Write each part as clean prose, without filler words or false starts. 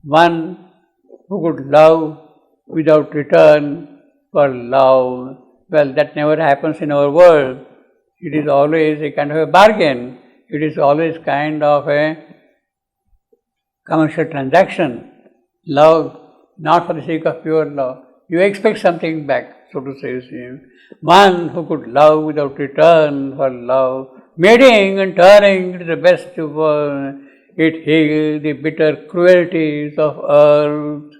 One who could love without return for love. Well, that never happens in our world. It is always a kind of a bargain. It is always kind of a commercial transaction. Love, not for the sake of pure love. You expect something back, so to say. One who could love without return for love, meeting and turning to the best of all, it healed the bitter cruelties of earth,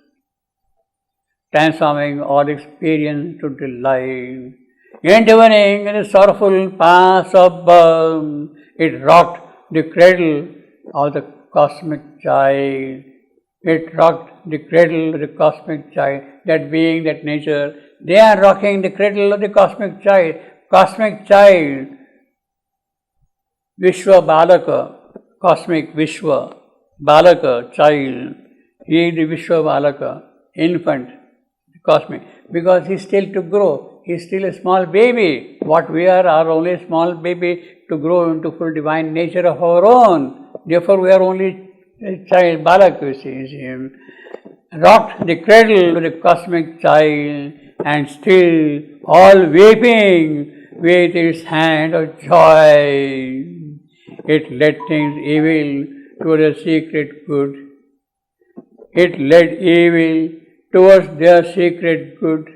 transforming all experience to delight. Intervening in the sorrowful paths of birth, it rocked the cradle of the cosmic child. It rocked the cradle of the cosmic child, that being, that nature. They are rocking the cradle of the cosmic child. Cosmic child, Vishwa Balaka, cosmic Vishwa, Balaka, child. He is the Vishwa Balaka, infant, cosmic, because he is still to grow. He is still a small baby. What we are only a small baby to grow into full divine nature of our own. Therefore, we are only a child, Balak, you see. Rocked the cradle of the cosmic child, and still all weeping with its hand of joy. It led things evil toward a secret good. It led evil towards their secret good.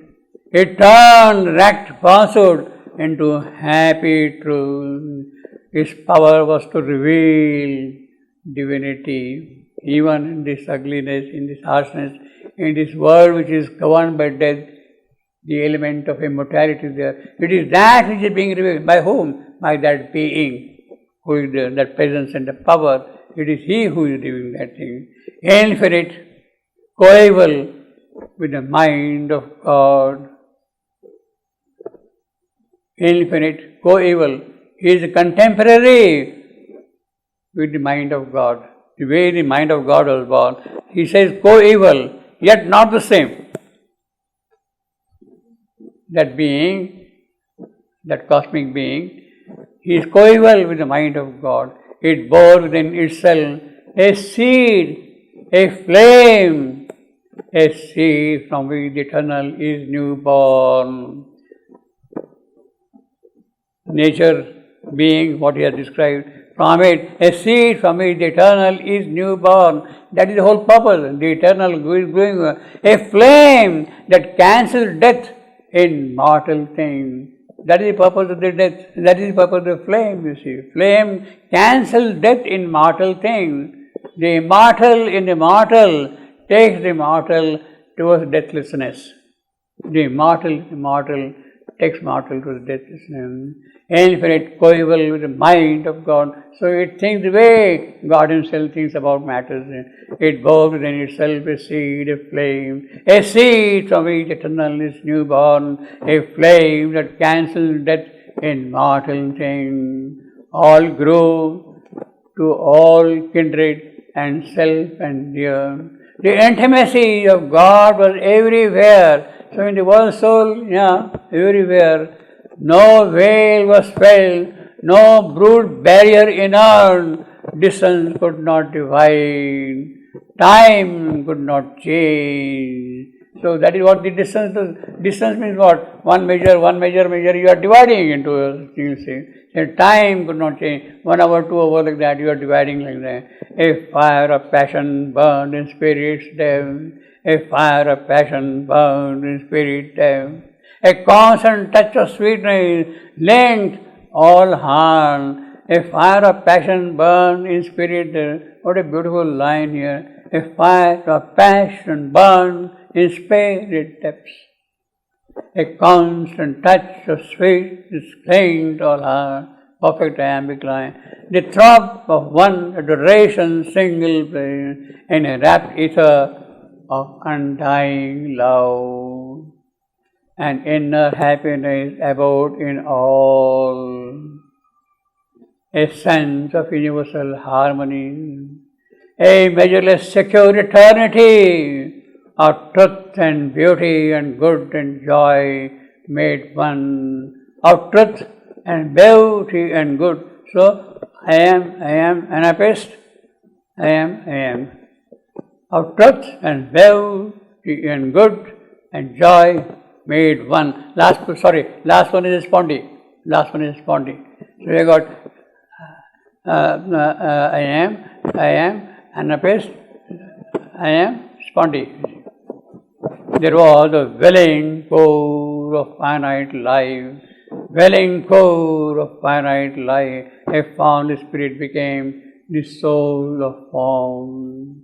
It turned racked falsehood into happy truth. Its power was to reveal divinity, even in this ugliness, in this harshness, in this world which is governed by death. The element of immortality is there. It is that which is being revealed. By whom? By that being who is there, that presence and the power. It is he who is revealing that thing. Infinite, coeval with the mind of God. Infinite, coeval. He is contemporary with the mind of God. The way the mind of God was born. He says coeval, yet not the same. That being, that cosmic being, he is coeval with the mind of God. It bore within itself a seed, a flame, a seed from which the eternal is newborn. Nature being what he has described, from it, a seed from which the eternal is newborn. That is the whole purpose. The eternal is growing. A flame that cancels death in mortal things. That is the purpose of the death. That is the purpose of the flame, you see. Flame cancels death in mortal things. The immortal in the mortal takes the mortal towards deathlessness. The immortal takes mortal towards deathlessness. Infinite, coeval with the mind of God. So it thinks the way God himself thinks about matters. It bore within itself a seed, a flame, a seed from which eternal is newborn, a flame that cancels death in mortal things. All grew to all kindred and self and dear. The intimacy of God was everywhere. So in the world soul, everywhere. No veil was felt, no brute barrier inert, distance could not divide, time could not change. So that is what the distance is. Distance means what? One measure, you are dividing into a single thing. And time could not change. 1 hour, 2 hours like that, you are dividing like that. A fire of passion burned in spirit's depth. A fire of passion burned in spirit's depth. A constant touch of sweetness linked all heart. A fire of passion burned in spirit. What a beautiful line here. A fire of passion burned in spirit depths. A constant touch of sweetness linked all heart. Perfect iambic line. The throb of one adoration single place in a rapt ether of undying love. And inner happiness abode in all. A sense of universal harmony, a measureless secure eternity of truth and beauty and good and joy made one, of truth and beauty and good. So, I am Anarchist, I am. of truth and beauty and good and joy made one. Last one is Spondy. So we got I am, Anapest, I am, Spondy. There was a welling core of finite life, a formed spirit became the soul of form.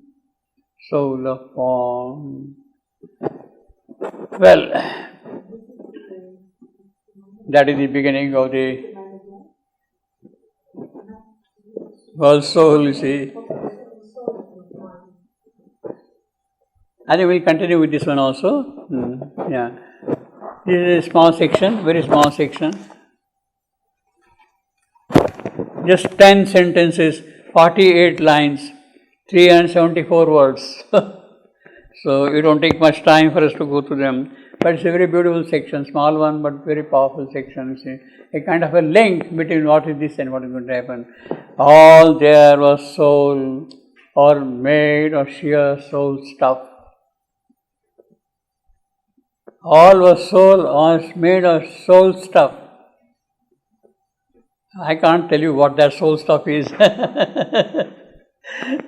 Well, that is the beginning of the world soul, you see. I think we'll continue with this one also. Yeah. This is a small section, very small section. Just 10 sentences, 48 lines, 374 words. So it won't take much time for us to go through them. But it's a very beautiful section, small one but very powerful section. You see, a kind of a link between what is this and what is going to happen. All there was soul or made of sheer soul stuff. All was soul or made of soul stuff. I can't tell you what that soul stuff is.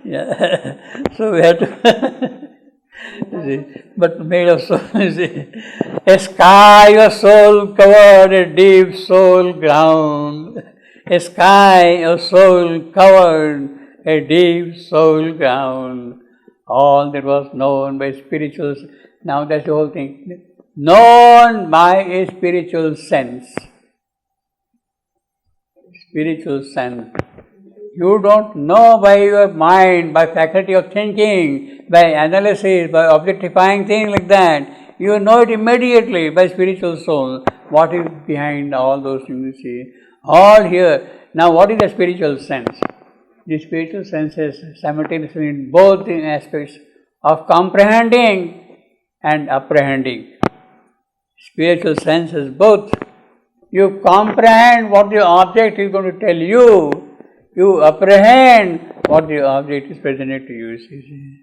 Yeah. So we have to but made of soul, a sky of soul covered a deep soul ground. A sky of soul covered a deep soul ground. All that was known by spirituals. Now that's the whole thing. Known by a spiritual sense. Spiritual sense. You don't know by your mind, by faculty of thinking, by analysis, by objectifying things like that. You know it immediately by spiritual soul. What is behind all those things you see? All here. Now what is the spiritual sense? The spiritual sense is simultaneously in both the aspects of comprehending and apprehending. Spiritual sense is both. You comprehend what the object is going to tell you. You apprehend what the object is presented to you. See.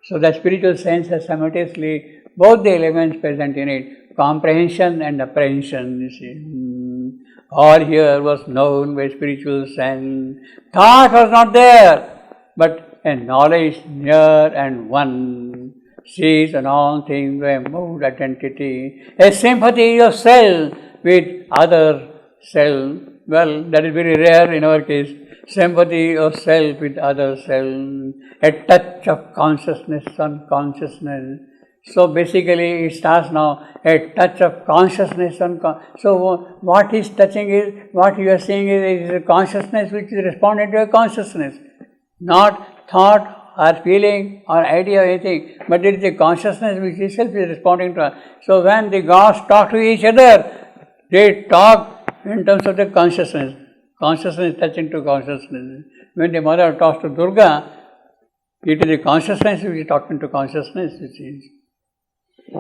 So the spiritual sense has simultaneously both the elements present in it, comprehension and apprehension. You see. All here was known by spiritual sense. Thought was not there, but a knowledge near and one. Sees and all things by a moved identity, a sympathy of self with other self. Well, that is very rare in our case. Sympathy of self with other self, a touch of consciousness on consciousness. So basically it starts now, a touch of consciousness on so what is touching is, what you are seeing is a consciousness which is responding to a consciousness, not thought or feeling or idea or anything, but it is a consciousness which itself is responding to us. So when the gods talk to each other, they talk in terms of the consciousness. Consciousness touching to consciousness. When the mother talks to Durga, it is the consciousness which is talking to consciousness, you see.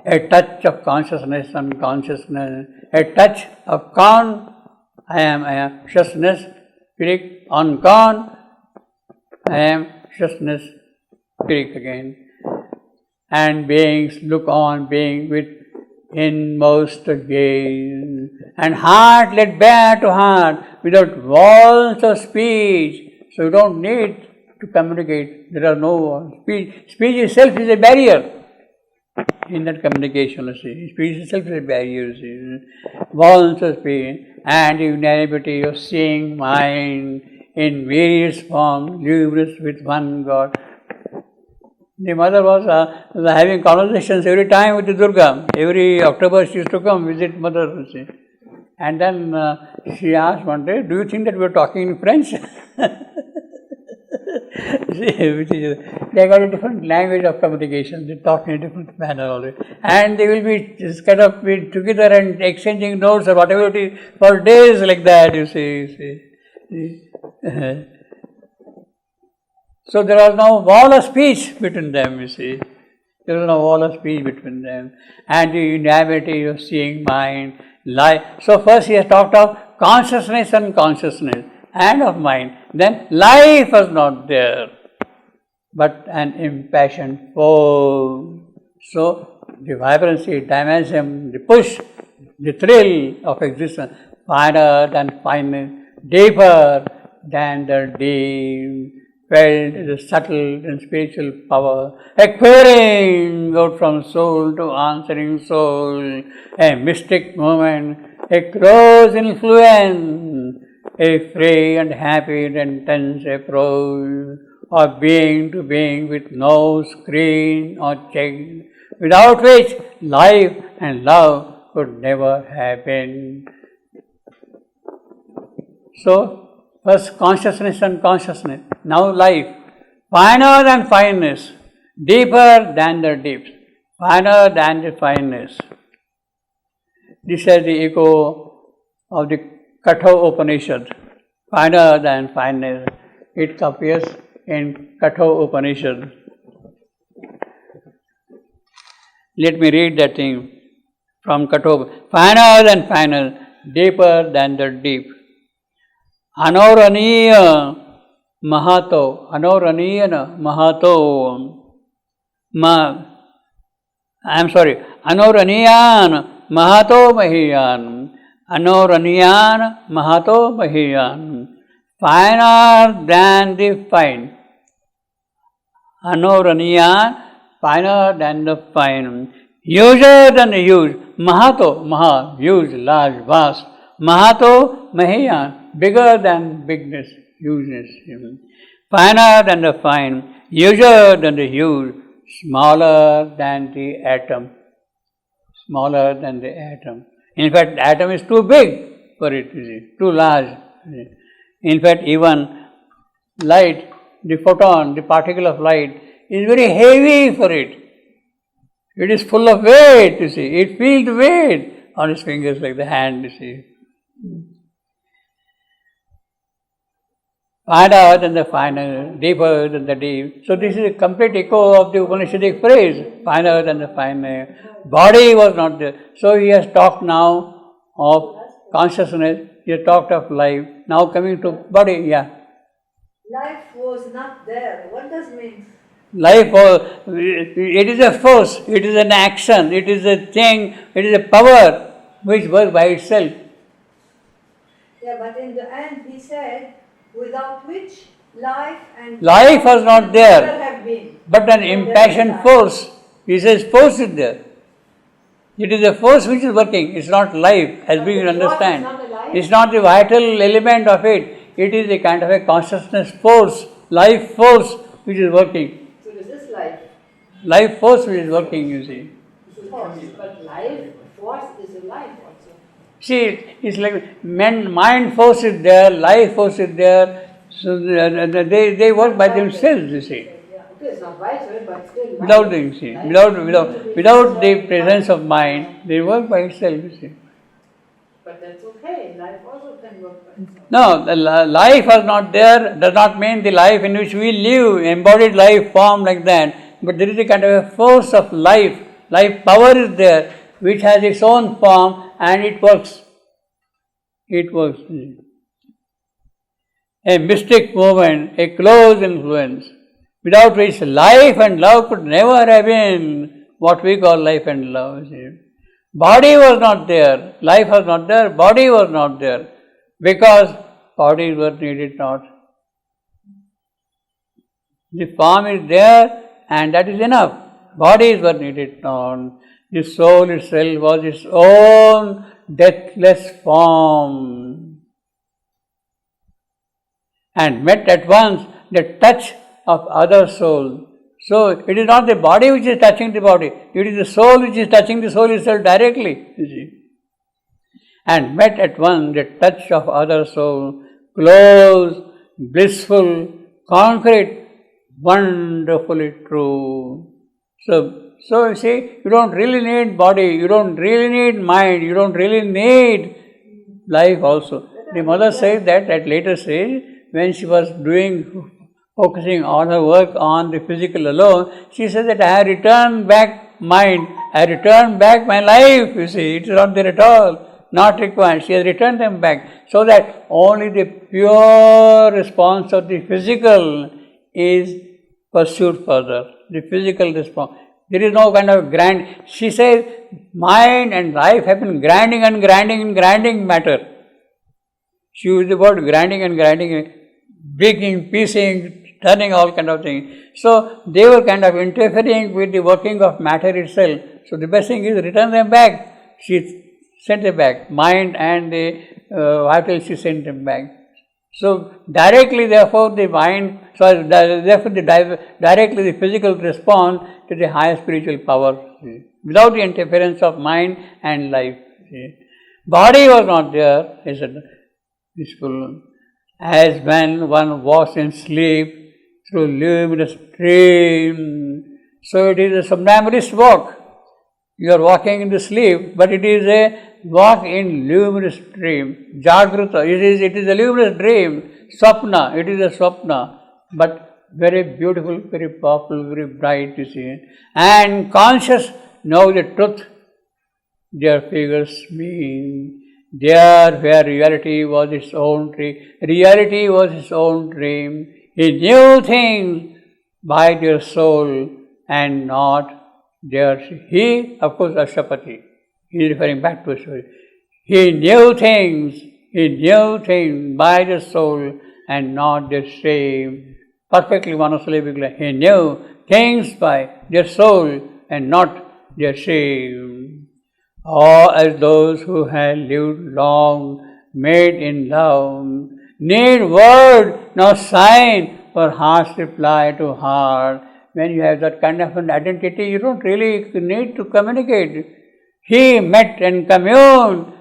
A touch of consciousness on consciousness, a touch of I am consciousness, spirit on I am consciousness, spirit again. And beings look on being with inmost gaze, and heart led bare to heart without walls of speech. So you don't need to communicate. There are no walls. Speech itself is a barrier in that communication. Speech itself is a barrier. Walls of speech and unanimity of seeing mind in various forms, luminous with one God. The mother was having conversations every time with the Durga. Every October she used to come visit mother. See. And then she asked one day, do you think that we are talking in French? They got a different language of communication. They talk in a different manner always. And they will be just kind of be together and exchanging notes or whatever it is for days like that, you see. So there was no wall of speech between them, you see. There was no wall of speech between them. And the unanimity of seeing mind, life. So first he has talked of consciousness and consciousness and of mind. Then life was not there. but an impassioned force. So, the vibrancy, dynamism, the push, the thrill of existence, finer than fineness, deeper than the deep, felt the subtle and spiritual power, a quivering out from soul to answering soul, a mystic moment, a close influence, a free and happy and intense approach of being to being with no screen or check, without which life and love could never have been. So, first consciousness and consciousness, now life, finer than fineness, deeper than the deep, finer than the fineness. This is the echo of the Katha Upanishad, finer than fineness. It appears in Katha Upanishad. Let me read that thing from Katha. Finer than final, deeper than the deep. Anoraniya Mahato, Anoraniyana Mahato, Anoraniyan Mahato Mahiyan, Anoraniyan Mahato Mahiyan, finer than the fine. Anoraniyan, finer than the fine, huger than the huge, Mahato, Maha, huge, large, vast, Mahato Mahiyan, bigger than bigness, hugeness, finer than the fine, huger than the huge, smaller than the atom, smaller than the atom. In fact, the atom is too big for it, too large. In fact, even light, the photon, the particle of light, is very heavy for it. It is full of weight, It feels the weight on its fingers like the hand, Finer than the finer, deeper than the deep. So this is a complete echo of the Upanishadic phrase, finer than the finer. Body was not there. So he has talked now of consciousness, he has talked of life. Now coming to body, Life was not there. What does it mean? Life, it is a force, it is an action, it is a thing, it is a power which works by itself. Yeah, but in the end he said, without which life was not there, never have been. But an impassioned force. He says force is there. It is a force which is working. It's not life, as we understand. It's not the vital element of it. It is a kind of a consciousness force, life force which is working. So this is life. Life force which is working, you see. Force, but life force is a life also. See, it's like mind force is there, life force is there, so they work by themselves, you see. Okay, it's not vice, but still. Without the presence of mind, they work by itself, you see. But that's okay, life also can work by itself. No, the life was not there, does not mean the life in which we live, embodied life form like that, but there is a kind of a force of life power is there, which has its own form and it works. It works. A mystic moment, a close influence, without which life and love could never have been what we call life and love. Body was not there, life was not there, body was not there, because bodies were needed not. The form is there and that is enough. Bodies were needed not. The soul itself was its own deathless form and met at once the touch of other soul. So it is not the body which is touching the body, it is the soul which is touching the soul itself directly, you see. And met at once the touch of other soul, close, blissful, concrete, wonderfully true. So you see, you don't really need body, you don't really need mind, you don't really need life also. The mother said that at later stage, when she was focusing all her work on the physical alone, she said that I have returned back mind, I have returned back my life, you see, it is not there at all, not required. She has returned them back, so that only the pure response of the physical is pursued further. The physical response. There is no kind of grand. She says, mind and life have been grinding and grinding and grinding matter. She used the word grinding and grinding, breaking, piecing, turning, all kind of things. So they were kind of interfering with the working of matter itself. So the best thing is return them back. She sent them back. Mind and the vital, she sent them back. So directly, therefore, the mind, therefore directly the physical response to the higher spiritual power, without the interference of mind and life. Body was not there, he said, peaceful. As when one walks in sleep through luminous dream, so it is a somnambulist walk. You are walking in the sleep, but it is a walk in luminous dream. Jagruta, it is a luminous dream. Swapna, it is a swapna, but very beautiful, very powerful, very bright, you see. And conscious know the truth. Their figures mean. There where reality was its own dream. Reality was its own dream. He knew things by their soul and not their. He, of course, Ashapati. He is referring back to a story. He knew things by the soul and not the shame. Perfectly monosyllabic. He knew things by their soul and not their shame. Or as those who had lived long, made in love, need word, no sign for heart's reply to heart. When you have that kind of an identity, you don't really need to communicate. He met and communed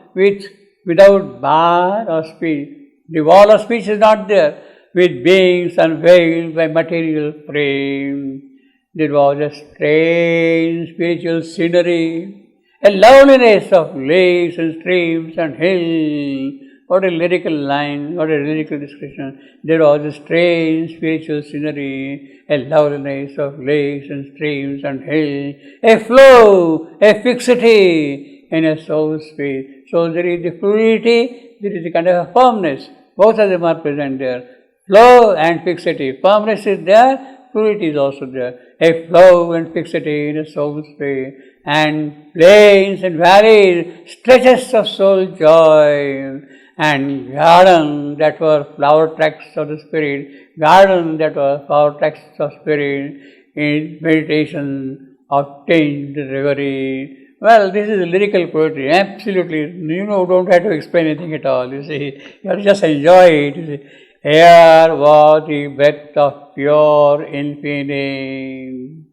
without bar or speech. The wall of speech is not there. With beings unveiled by material frame. There was a strange spiritual scenery, a loveliness of lakes and streams and hills. What a lyrical line, what a lyrical description. There was a strange spiritual scenery, a loveliness of lakes and streams and hills, a flow, a fixity in a soul space. So there is the fluidity, there is the kind of a firmness. Both of them are present there. Flow and fixity. Firmness is there, fluidity is also there. A flow and fixity in a soul space. And plains and valleys, stretches of soul joy, and gardens that were flower tracts of the spirit, gardens that were flower tracts of spirit, in meditation, obtained reverie. Well, this is lyrical poetry, absolutely. You don't have to explain anything at all, you see. You have to just enjoy it, you see. Here was the breath of pure infinite.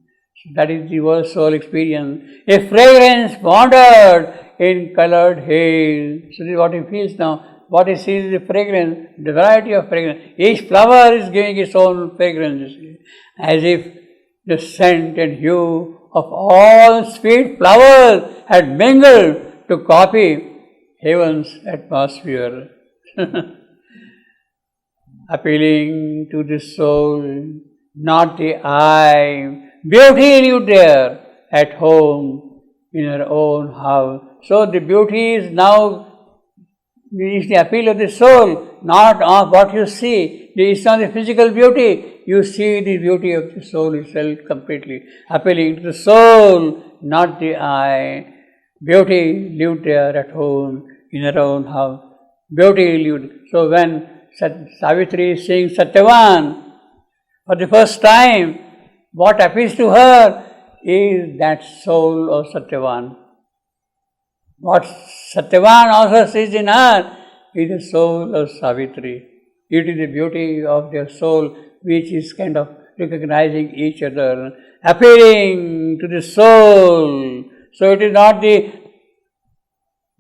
That is the world soul experience. A fragrance wandered in colored haze. So this is what he feels now. What he sees is the fragrance, the variety of fragrance. Each flower is giving its own fragrance, as if the scent and hue of all sweet flowers had mingled to copy heaven's atmosphere. Appealing to the soul, not the eye. Beauty lived there at home in her own house. So the beauty is now is the appeal of the soul, not of what you see. It's not the physical beauty. You see the beauty of the soul itself completely. Appealing to the soul, not the eye. Beauty lived there at home in her own house. Beauty lived. So when Savitri is seeing Satyavan for the first time, what appeals to her is that soul of Satyavan. What Satyavan also sees in her is the soul of Savitri. It is the beauty of their soul which is kind of recognizing each other, appealing to the soul. So it is not the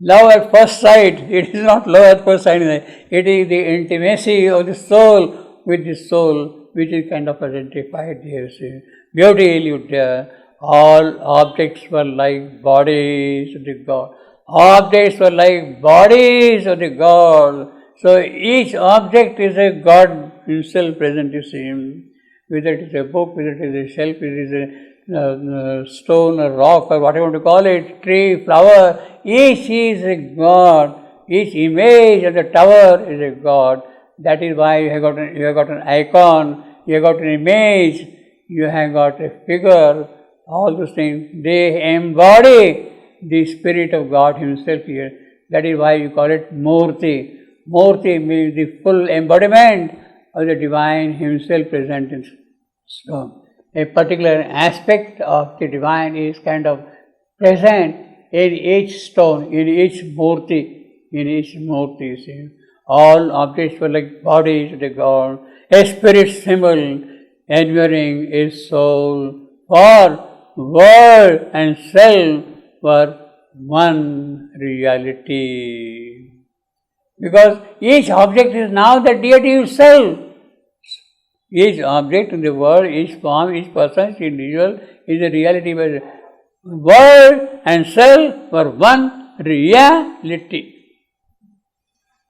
love at first sight, it is not love at first sight, it is the intimacy of the soul with the soul which is kind of identified here. Beauty lived there. All objects were like bodies of the God. Objects were like bodies of the God. So each object is a God himself present, you see. Whether it is a book, whether it is a shelf, whether it is a stone, a rock, or whatever you want to call it, tree, flower, each is a God. Each image of the tower is a God. That is why you have got an icon, you have got an image you have got a figure, all those things, they embody the Spirit of God Himself here. That is why you call it Murti. Murti means the full embodiment of the Divine Himself present in stone. A particular aspect of the Divine is kind of present in each stone, in each Murti, you see. All objects were like bodies of the God, a spirit symbol enduring His soul, for world and self were one reality. Because each object is now the deity itself. Each object in the world, each form, each person, each individual is a reality. But world and self were one reality.